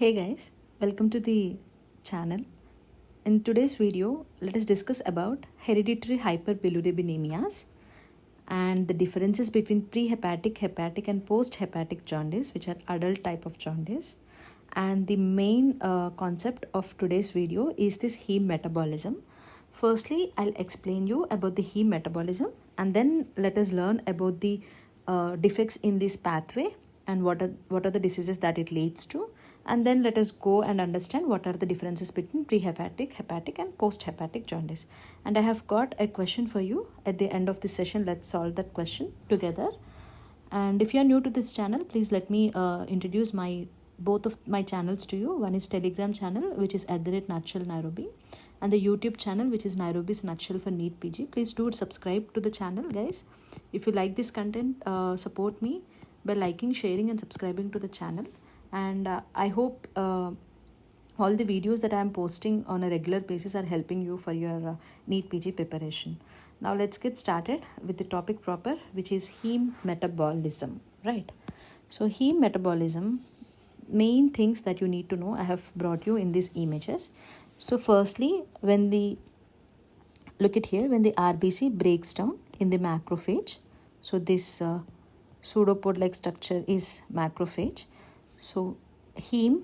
Hey guys, welcome to the channel. In today's video, let us discuss about hereditary hyperbilirubinemias and the differences between prehepatic, hepatic and post-hepatic jaundice, which are adult type of jaundice. And the main concept of today's video is this heme metabolism. Firstly, I'll explain you about the heme metabolism, and then let us learn about the defects in this pathway and what are the diseases that it leads to. And then let us go and understand what are the differences between prehepatic, hepatic and post-hepatic jaundice. And I have got a question for you at the end of this session. Let's solve that question together. And if you are new to this channel, please let me introduce both of my channels to you. One is Telegram channel, which is @nutshell_Nairobi, and the YouTube channel, which is Nairobi's Nutshell for neetpg. Please do subscribe to the channel, guys. If you like this content, support me by liking, sharing and subscribing to the channel. And I hope all the videos that I am posting on a regular basis are helping you for your neetpg preparation. Now let's get started with the topic proper, which is heme metabolism, right? So heme metabolism, main things that you need to know, I have brought you in these images. So firstly, look at here, when the RBC breaks down in the macrophage, so this pseudopod-like structure is macrophage. So heme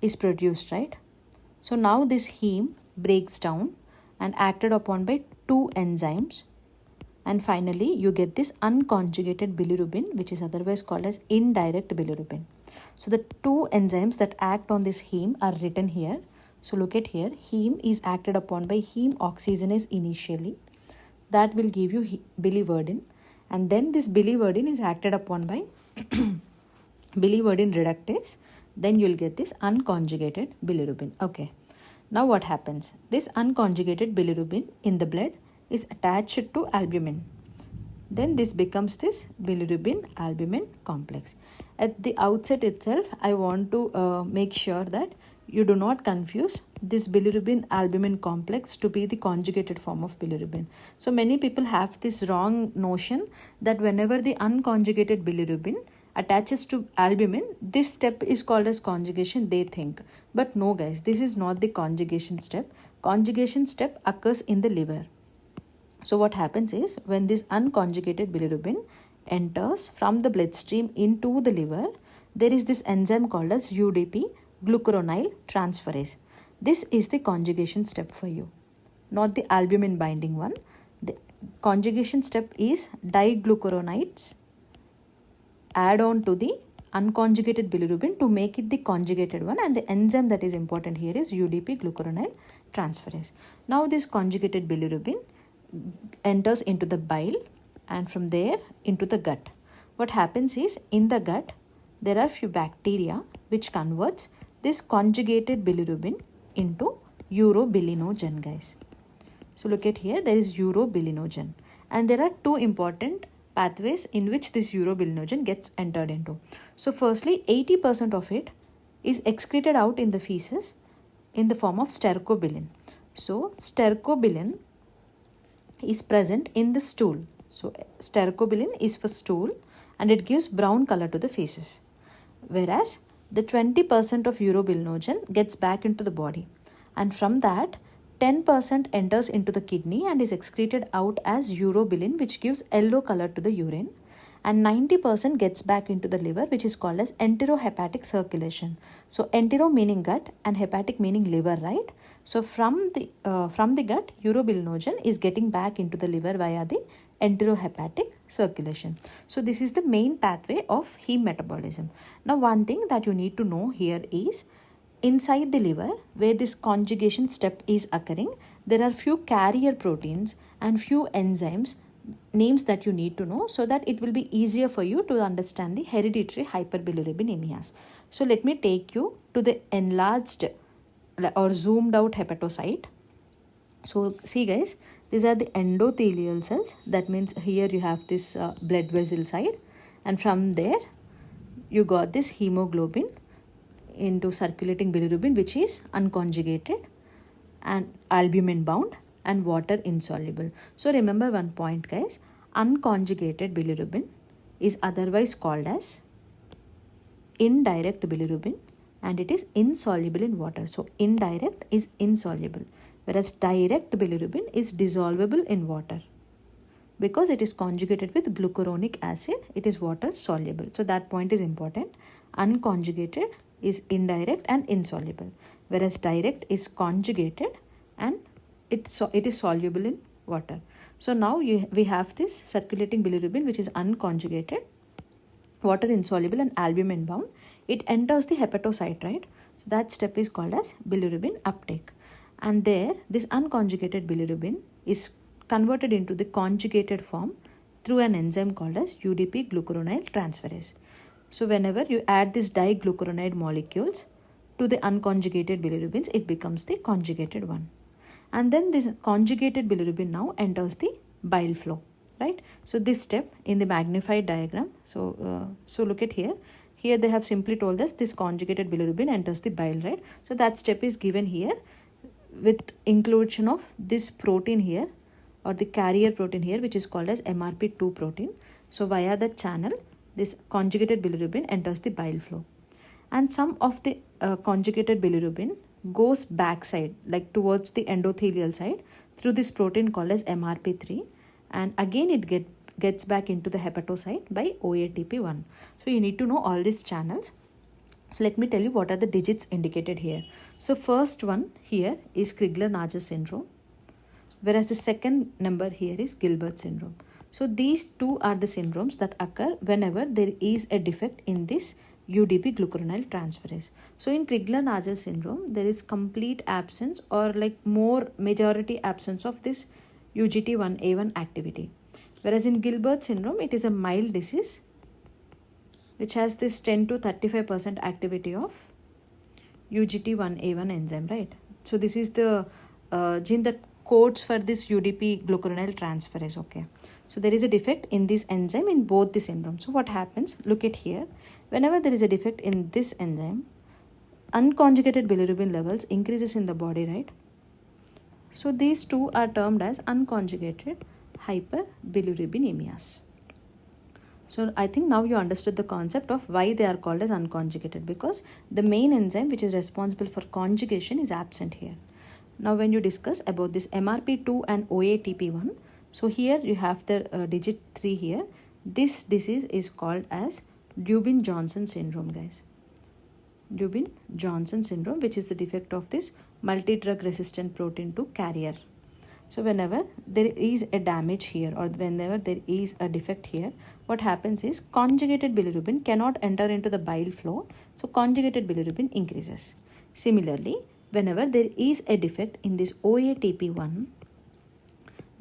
is produced, right? So now this heme breaks down and acted upon by two enzymes, and finally you get this unconjugated bilirubin, which is otherwise called as indirect bilirubin. So the two enzymes that act on this heme are written here. So look at here, heme is acted upon by heme oxygenase initially. That will give you biliverdin, and then this biliverdin is acted upon by biliverdin reductase. Then you'll get this unconjugated bilirubin. Okay, now what happens? This unconjugated bilirubin in the blood is attached to albumin. Then this becomes this bilirubin albumin complex. At the outset itself, I want to make sure that you do not confuse this bilirubin albumin complex to be the conjugated form of bilirubin. So many people have this wrong notion that whenever the unconjugated bilirubin attaches to albumin, this step is called as conjugation, they think. But no guys, this is not the conjugation step. Conjugation step occurs in the liver. So what happens is, when this unconjugated bilirubin enters from the bloodstream into the liver, there is this enzyme called as UDP, glucuronide transferase. This is the conjugation step for you, not the albumin binding one. The conjugation step is diglucuronides add on to the unconjugated bilirubin to make it the conjugated one, and the enzyme that is important here is UDP glucuronide transferase. Now this conjugated bilirubin enters into the bile and from there into the gut. What happens is, in the gut there are few bacteria which converts this conjugated bilirubin into urobilinogen, guys. So look at here, there is urobilinogen, and there are two important pathways in which this urobilinogen gets entered into. So firstly, 80% of it is excreted out in the feces in the form of stercobilin. So stercobilin is present in the stool. So stercobilin is for stool and it gives brown color to the feces. Whereas the 20% of urobilinogen gets back into the body, and from that 10% enters into the kidney and is excreted out as urobilin, which gives yellow color to the urine, and 90% gets back into the liver, which is called as enterohepatic circulation. So entero meaning gut and hepatic meaning liver, right? So from the gut, urobilinogen is getting back into the liver via the enterohepatic circulation. So this is the main pathway of heme metabolism. Now one thing that you need to know here is, inside the liver, where this conjugation step is occurring, there are few carrier proteins and few enzymes, names that you need to know, so that it will be easier for you to understand the hereditary hyperbilirubinemias. So let me take you to the enlarged or zoomed out hepatocyte. So see guys, these are the endothelial cells. That means here you have this blood vessel side, and from there you got this hemoglobin into circulating bilirubin, which is unconjugated and albumin bound and water insoluble. So remember one point guys, unconjugated bilirubin is otherwise called as indirect bilirubin and it is insoluble in water. So indirect is insoluble, whereas direct bilirubin is dissolvable in water. Because it is conjugated with glucuronic acid, it is water soluble. So that point is important. Unconjugated is indirect and insoluble, whereas direct is conjugated and it is soluble in water. So now we have this circulating bilirubin which is unconjugated, water insoluble and albumin bound. It enters the hepatocyte, right? So that step is called as bilirubin uptake. And there, this unconjugated bilirubin is converted into the conjugated form through an enzyme called as UDP glucuronyl transferase. So whenever you add these diglucuronide molecules to the unconjugated bilirubins, it becomes the conjugated one. And then this conjugated bilirubin now enters the bile flow, right? So this step in the magnified diagram, so look at here. Here they have simply told us this conjugated bilirubin enters the bile, right? So that step is given here with inclusion of this protein here, or the carrier protein here, which is called as MRP2 protein. So via the channel, this conjugated bilirubin enters the bile flow. And some of the conjugated bilirubin goes backside, like towards the endothelial side, through this protein called as MRP3. And again it gets back into the hepatocyte by OATP1. So you need to know all these channels. So let me tell you what are the digits indicated here. So first one here is Criggler syndrome, whereas the second number here is Gilbert syndrome. So these two are the syndromes that occur whenever there is a defect in this UDP glucuronyl transferase. So in Criggler syndrome, there is complete absence or like more majority absence of this UGT1A1 activity. Whereas in Gilbert syndrome, it is a mild disease which has this 10 to 35% activity of UGT1A1 enzyme, right? So this is the gene that codes for this UDP glucuronyl transferase, okay? So there is a defect in this enzyme in both the syndromes. So what happens? Look at here. Whenever there is a defect in this enzyme, unconjugated bilirubin levels increases in the body, right? So these two are termed as unconjugated hyperbilirubinemias. So I think now you understood the concept of why they are called as unconjugated, because the main enzyme which is responsible for conjugation is absent here. Now when you discuss about this MRP2 and OATP1, so here you have the digit 3 here. This disease is called as Dubinjohnson Syndrome, guys. Dubinjohnson Syndrome, which is the defect of this multi-drug resistant protein 2 carrier. So whenever there is a damage here or whenever there is a defect here, what happens is conjugated bilirubin cannot enter into the bile flow. So conjugated bilirubin increases. Similarly, whenever there is a defect in this OATP1,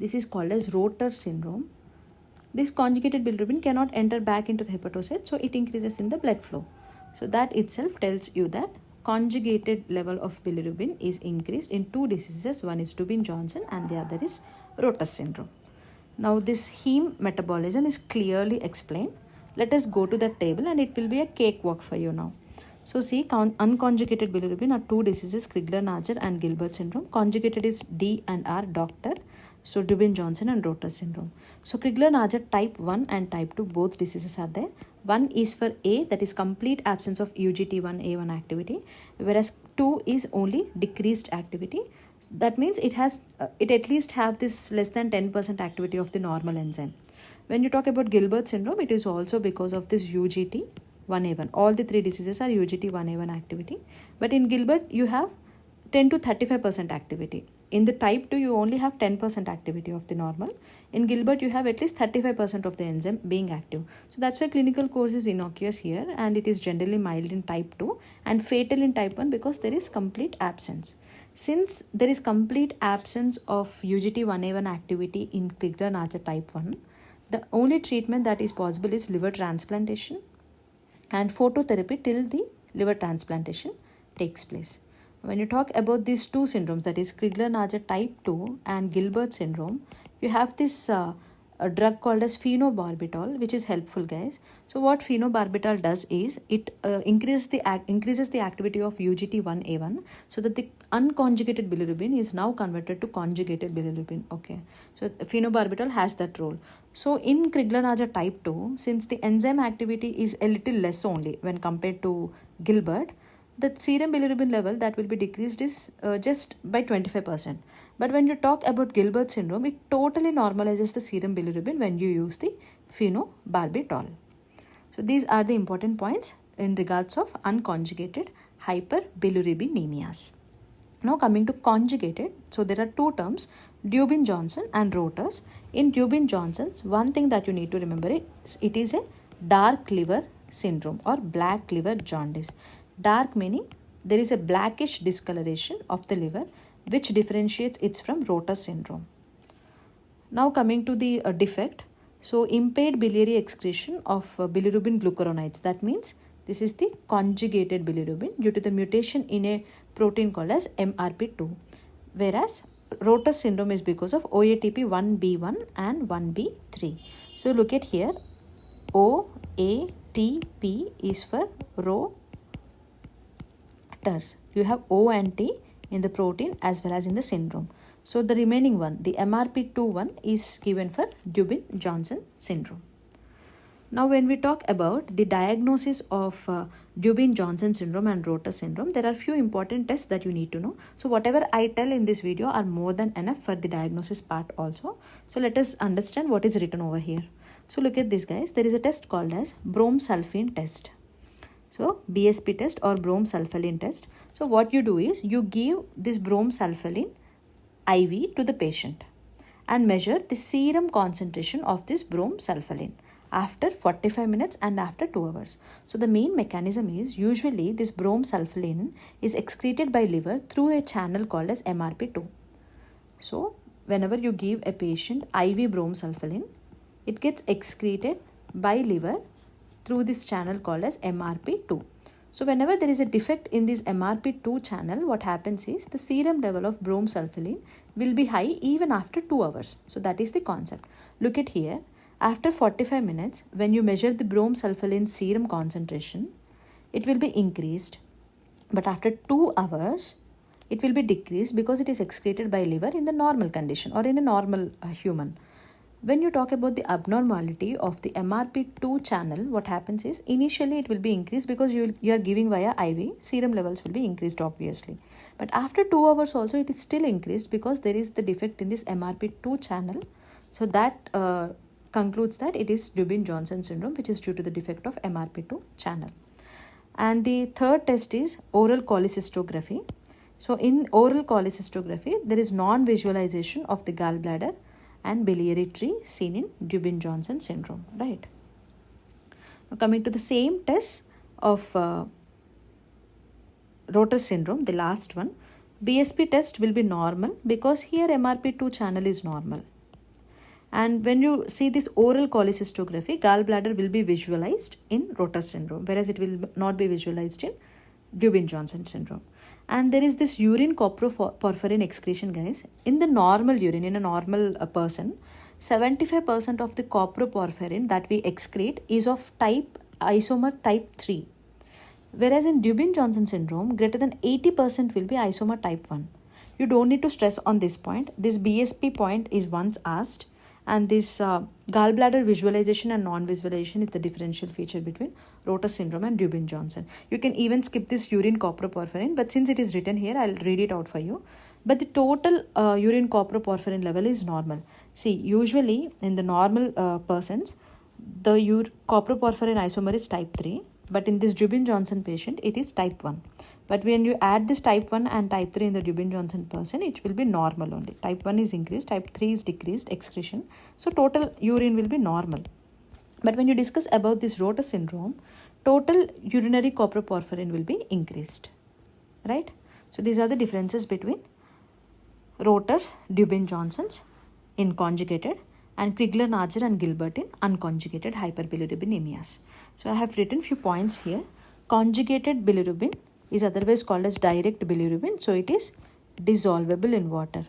this is called as Rotor Syndrome. This conjugated bilirubin cannot enter back into the hepatocyte, so it increases in the blood flow. So that itself tells you that conjugated level of bilirubin is increased in two diseases. One is Dubinjohnson and the other is Rotor Syndrome. Now this heme metabolism is clearly explained. Let us go to the table and it will be a cakewalk for you now. So see, unconjugated bilirubin are two diseases, Criggler and Gilbert syndrome. Conjugated is D and R, doctor. So Dubinjohnson and Rotor syndrome. So Criggler type 1 and type 2, both diseases are there. One is for A, that is complete absence of UGT1A1 activity, whereas 2 is only decreased activity. That means it at least have this less than 10% activity of the normal enzyme. When you talk about Gilbert syndrome, it is also because of this UGT1A1. All the three diseases are UGT1A1 activity. But in Gilbert, you have 10 to 35% activity. In the type 2, you only have 10% activity of the normal. In Gilbert, you have at least 35% of the enzyme being active. So that's why clinical course is innocuous here, and it is generally mild in type 2 and fatal in type 1 because there is complete absence. Since there is complete absence of UGT1A1 activity in Criggler type 1, the only treatment that is possible is liver transplantation and phototherapy till the liver transplantation takes place. When you talk about these two syndromes, that is Criggler type 2 and Gilbert syndrome, you have this a drug called as phenobarbital, which is helpful, guys. So what phenobarbital does is it increases the activity of UGT1A1, so that the unconjugated bilirubin is now converted to conjugated bilirubin. Okay, so phenobarbital has that role. So in Criggler-Najjar type 2, since the enzyme activity is a little less only when compared to Gilbert, the serum bilirubin level that will be decreased is just by 25%. But when you talk about Gilbert syndrome, it totally normalizes the serum bilirubin when you use the phenobarbital. So these are the important points in regards of unconjugated hyperbilirubinemias. Now coming to conjugated, so there are two terms, Dubinjohnson and Rotors. In Dubinjohnson's, one thing that you need to remember is it is a dark liver syndrome or black liver jaundice. Dark meaning there is a blackish discoloration of the liver, which differentiates it from Rotor syndrome. Now coming to the defect, so impaired biliary excretion of bilirubin glucuronides. That means this is the conjugated bilirubin due to the mutation in a protein called as MRP2. Whereas Rotor syndrome is because of OATP1B1 and 1B3. So look at here, OATP is for Rotors. You have O and T in the protein as well as in the syndrome. So the remaining one, the MRP2 one, is given for Dubinjohnson syndrome. Now when we talk about the diagnosis of Dubinjohnson syndrome and Rotor syndrome, there are few important tests that you need to know. So whatever I tell in this video are more than enough for the diagnosis part also. So let us understand what is written over here. So look at this, guys. There is a test called as bromsulfine test. So BSP test or bromsulfalin test. So what you do is you give this bromsulfalin IV to the patient and measure the serum concentration of this bromsulfalin after 45 minutes and after 2 hours. So the main mechanism is usually this bromsulfalin is excreted by liver through a channel called as MRP2. So whenever you give a patient IV bromsulfalin, it gets excreted by liver through this channel called as MRP2. So whenever there is a defect in this MRP2 channel, what happens is the serum level of bromsulfalin will be high even after 2 hours. So that is the concept. Look at here. After 45 minutes, when you measure the bromsulfalin serum concentration, it will be increased. But after 2 hours, it will be decreased because it is excreted by liver in the normal condition or in a normal human. When you talk about the abnormality of the MRP2 channel, what happens is initially it will be increased because you are giving via IV, serum levels will be increased obviously. But after 2 hours also it is still increased because there is the defect in this MRP2 channel. So that concludes that it is Dubinjohnson syndrome, which is due to the defect of MRP2 channel. And the third test is oral cholecystography. So in oral cholecystography, there is non-visualization of the gallbladder and biliary tree seen in Dubinjohnson syndrome, right? Now coming to the same test of Rotor syndrome, the last one, BSP test will be normal because here MRP2 channel is normal. And when you see this oral cholecystography, gallbladder will be visualized in Rotor syndrome, whereas it will not be visualized in Dubinjohnson syndrome. And there is this urine coproporphyrin excretion, guys. In the normal urine, in a normal person, 75% of the coproporphyrin that we excrete is of isomer type 3. Whereas in Dubinjohnson syndrome, greater than 80% will be isomer type 1. You don't need to stress on this point. This BSP point is once asked. And this gallbladder visualization and non-visualization is the differential feature between Rotor syndrome and Dubinjohnson. You can even skip this urine coproporphyrin, but since it is written here, I'll read it out for you. But the total urine coproporphyrin level is normal. See, usually in the normal persons, the coproporphyrin isomer is type 3, but in this Dubinjohnson patient, it is type 1. But when you add this type 1 and type 3 in the Dubinjohnson person, it will be normal only. Type 1 is increased, type 3 is decreased, excretion. So total urine will be normal. But when you discuss about this Rotor syndrome, total urinary coproporphyrin will be increased, right? So these are the differences between Rotors, Dubinjohnson's in conjugated and Criggler-Najjar and Gilbert in unconjugated hyperbilirubinemias. So I have written few points here. Conjugated bilirubin is otherwise called as direct bilirubin. So it is dissolvable in water.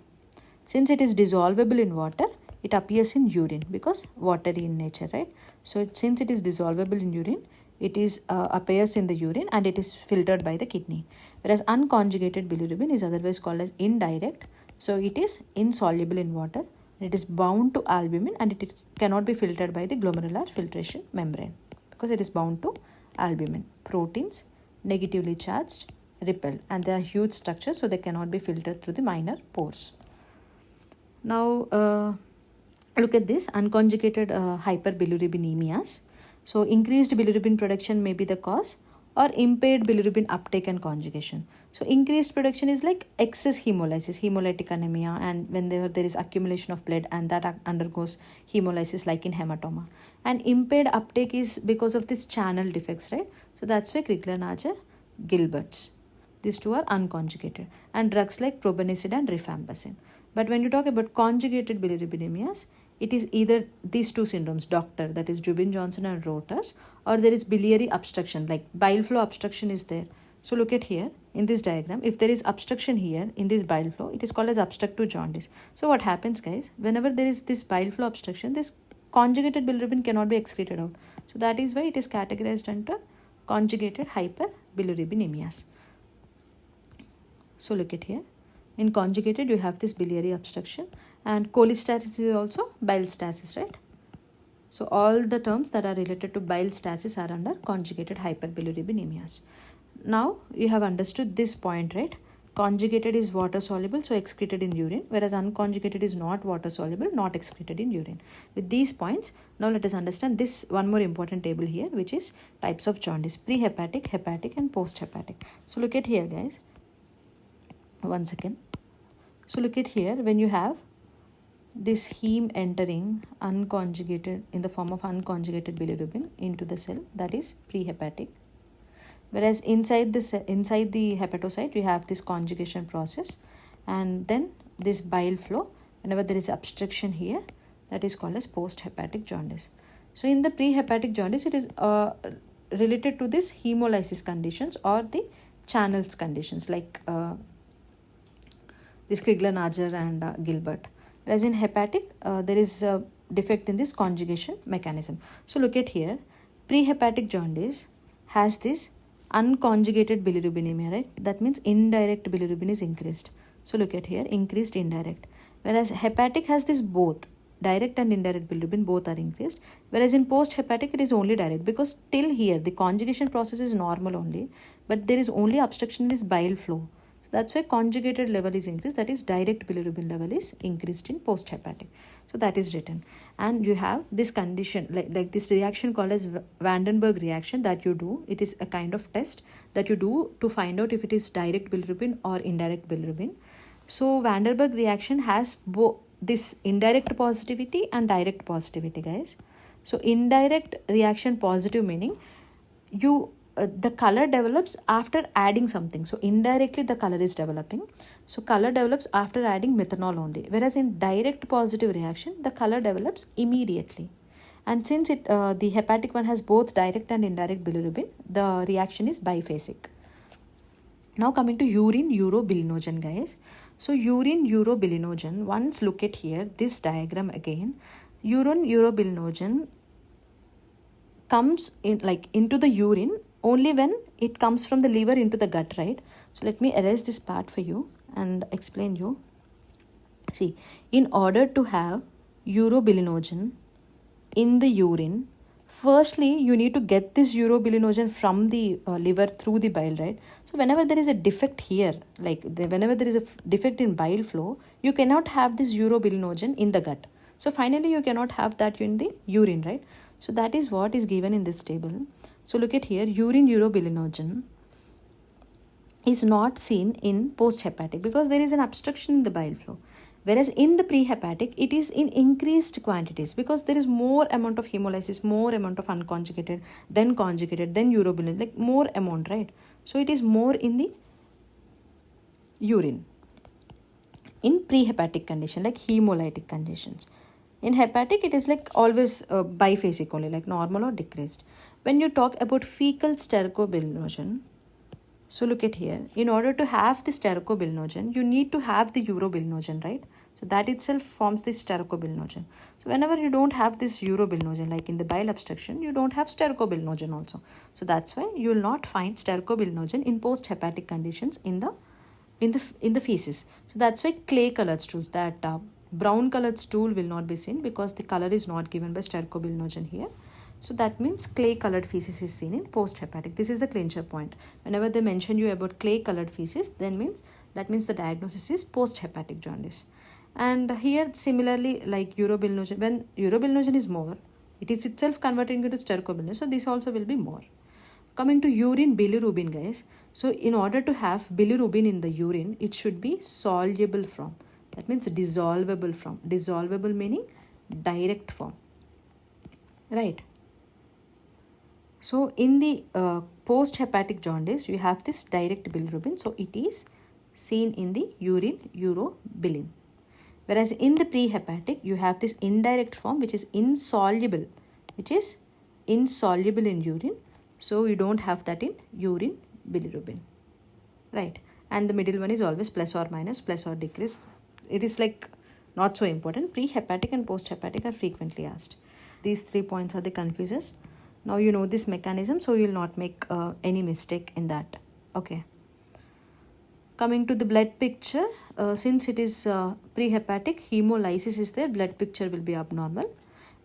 Since it is dissolvable in water, it appears in urine because watery in nature, right? So since it is dissolvable in urine, it is appears in the urine and it is filtered by the kidney. Whereas unconjugated bilirubin is otherwise called as indirect. So it is insoluble in water. It is bound to albumin and cannot be filtered by the glomerular filtration membrane because it is bound to albumin. Proteins, negatively charged, repel, and they are huge structures, so they cannot be filtered through the minor pores. Now look at this unconjugated hyperbilirubinemias. So increased bilirubin production may be the cause, or impaired bilirubin uptake and conjugation. So increased production is like excess hemolysis, hemolytic anemia, and when there is accumulation of blood and that undergoes hemolysis like in hematoma. And impaired uptake is because of this channel defects, right? So that's why Criggler, najjar, Gilbert's. These two are unconjugated. And drugs like probenecid and rifampicin. But when you talk about conjugated bilirubinemias, it is either these two syndromes, doctor, that is Dubinjohnson and Rotor's, or there is biliary obstruction, like bile flow obstruction is there. So look at here in this diagram, if there is obstruction here in this bile flow, it is called as obstructive jaundice. So what happens, guys, whenever there is this bile flow obstruction, this conjugated bilirubin cannot be excreted out. So that is why it is categorized under conjugated hyperbilirubinemias. So look at here. In conjugated, you have this biliary obstruction, and cholestasis is also bile stasis, right? So all the terms that are related to bile stasis are under conjugated hyperbilirubinemias. Now you have understood this point, right? Conjugated is water soluble, so excreted in urine, whereas unconjugated is not water soluble, not excreted in urine. With these points, now let us understand this one more important table here, which is types of jaundice: prehepatic, hepatic, and post-hepatic. So look at here, guys. One second. So look at here, when you have this heme entering unconjugated in the form of unconjugated bilirubin into the cell, that is prehepatic. Whereas inside the hepatocyte, you have this conjugation process, and then this bile flow, whenever there is obstruction here, that is called as post-hepatic jaundice. So in the prehepatic jaundice, it is related to this hemolysis conditions or the channels conditions like this Criggler, najjar, and Gilbert. Whereas in hepatic, there is a defect in this conjugation mechanism. So look at here, prehepatic jaundice has this unconjugated bilirubinemia, right? That means indirect bilirubin is increased. So look at here, increased indirect. Whereas hepatic has this both, direct and indirect bilirubin both are increased. Whereas in post-hepatic, it is only direct, because till here the conjugation process is normal only, but there is only obstruction in this bile flow. That's why conjugated level is increased, that is direct bilirubin level is increased in post-hepatic. So that is written. And you have this condition, like this reaction called as Vandenberg reaction that you do. It is a kind of test that you do to find out if it is direct bilirubin or indirect bilirubin. So Vandenberg reaction has both this indirect positivity and direct positivity, guys. So indirect reaction positive meaning the color develops after adding something. So indirectly the color is developing. So color develops after adding methanol only. Whereas in direct positive reaction, the color develops immediately. And since the hepatic one has both direct and indirect bilirubin, the reaction is biphasic. Now coming to urine urobilinogen, guys. So urine urobilinogen, once look at here, this diagram again. Urine urobilinogen comes in into the urine only when it comes from the liver into the gut, right? So let me erase this part for you and explain you. See, in order to have urobilinogen in the urine, firstly you need to get this urobilinogen from the liver through the bile, right? So whenever there is a defect here, whenever there is a defect in bile flow, you cannot have this urobilinogen in the gut. So finally you cannot have that in the urine, right? So that is what is given in this table. So look at here, urine urobilinogen is not seen in post-hepatic because there is an obstruction in the bile flow. Whereas in the prehepatic, it is in increased quantities because there is more amount of hemolysis, more amount of unconjugated, then conjugated, then urobilin, like more amount, right? So it is more in the urine. In prehepatic condition, like hemolytic conditions. In hepatic, it is like always biphasic only, like normal or decreased. When you talk about fecal stercobilinogen, so look at here, in order to have the stercobilinogen, you need to have the urobilinogen, right? So that itself forms this stercobilinogen. So whenever you don't have this urobilinogen, like in the bile obstruction, you don't have stercobilinogen also. So that's why you will not find stercobilinogen in post-hepatic conditions in the feces. So that's why clay colored stools, that brown colored stool will not be seen because the color is not given by stercobilinogen here. So that means clay colored feces is seen in post-hepatic. This is the clincher point. Whenever they mention you about clay colored feces, then that means the diagnosis is post-hepatic jaundice. And here similarly, like urobilinogen, when urobilinogen is more, it is itself converting into stercobilinogen. So this also will be more. Coming to urine bilirubin, guys. So in order to have bilirubin in the urine, it should be soluble form. That means dissolvable form. Dissolvable meaning direct form. Right. So in the post-hepatic jaundice, you have this direct bilirubin. So it is seen in the urine, urobilin. Whereas in the prehepatic, you have this indirect form which is insoluble in urine. So you don't have that in urine bilirubin. Right. And the middle one is always plus or minus, plus or decrease. It is like not so important. Prehepatic and post-hepatic are frequently asked. These 3 points are the confuses. Now you know this mechanism, so you will not make any mistake in that. Okay. Coming to the blood picture, since it is prehepatic, hemolysis is there, blood picture will be abnormal.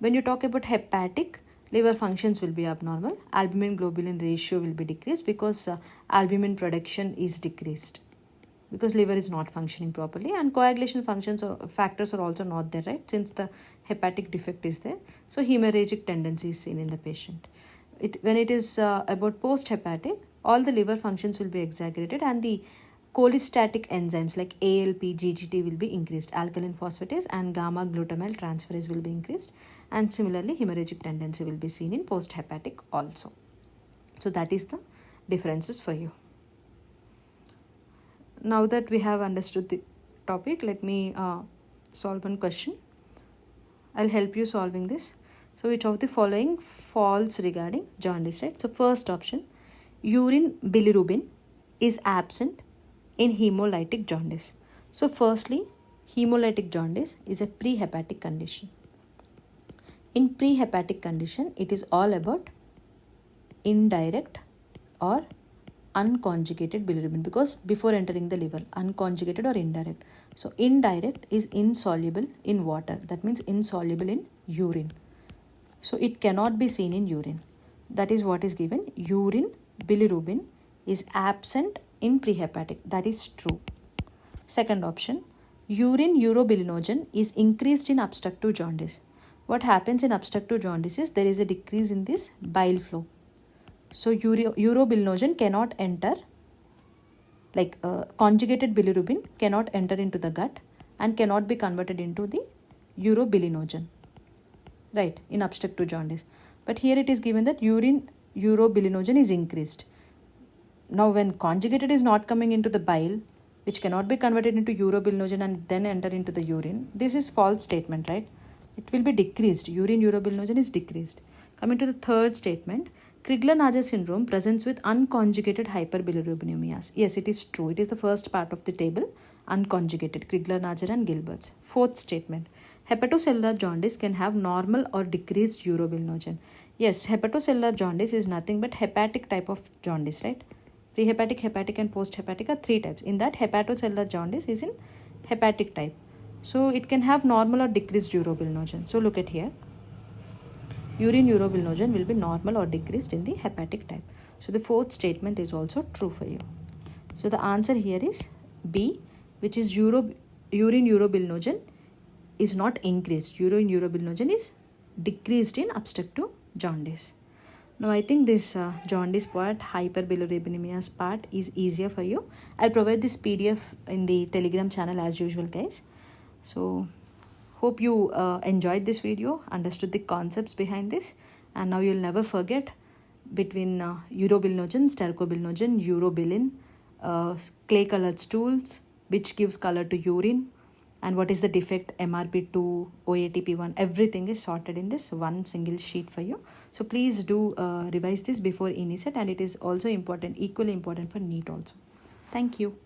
When you talk about hepatic, liver functions will be abnormal. Albumin globulin ratio will be decreased because albumin production is decreased, because liver is not functioning properly, and coagulation functions or factors are also not there, right, since the hepatic defect is there. So hemorrhagic tendency is seen in the patient. When it is about post-hepatic, all the liver functions will be exaggerated and the cholestatic enzymes like ALP, GGT will be increased. Alkaline phosphatase and gamma glutamyl transferase will be increased, and similarly hemorrhagic tendency will be seen in post-hepatic also. So that is the differences for you. Now that we have understood the topic, let me solve one question. I'll help you solving this. So which of the following false regarding jaundice, right? So first option, urine bilirubin is absent in hemolytic jaundice. So firstly, hemolytic jaundice is a prehepatic condition. In prehepatic condition, it is all about indirect or unconjugated bilirubin, because before entering the liver, unconjugated or indirect. So indirect is insoluble in water. That means insoluble in urine. So it cannot be seen in urine. That is what is given. Urine bilirubin is absent in prehepatic. That is true. Second option, urine urobilinogen is increased in obstructive jaundice. What happens in obstructive jaundice is there is a decrease in this bile flow. So urobilinogen cannot enter, like conjugated bilirubin cannot enter into the gut and cannot be converted into the urobilinogen, right, in obstructive jaundice. But here it is given that urine urobilinogen is increased. Now when conjugated is not coming into the bile, which cannot be converted into urobilinogen and then enter into the urine, this is false statement, right? It will be decreased. Urine urobilinogen is decreased. Coming to the third statement, Criggler syndrome presents with unconjugated hyperbilirubinemias. Yes, it is true. It is the first part of the table, unconjugated, Criggler and Gilbert's. Fourth statement, hepatocellular jaundice can have normal or decreased urobilinogen. Yes, hepatocellular jaundice is nothing but hepatic type of jaundice, right? Prehepatic, hepatic and post-hepatic are 3 types. In that, hepatocellular jaundice is in hepatic type. So it can have normal or decreased urobilinogen. So look at here. Urine urobilinogen will be normal or decreased in the hepatic type. So the fourth statement is also true for you. So the answer here is B, which is urine urobilinogen is not increased. Urine urobilinogen is decreased in obstructive jaundice. Now I think this jaundice part, hyperbilirubinemias part is easier for you. I'll provide this PDF in the Telegram channel as usual, guys. So hope you enjoyed this video, understood the concepts behind this, and now you'll never forget between urobilinogen, stercobilinogen, urobilin, clay colored stools, which gives color to urine, and what is the defect, MRP2, OATP1, everything is sorted in this one single sheet for you. So please do revise this before inicet, and it is also important, equally important for NEET also. Thank you.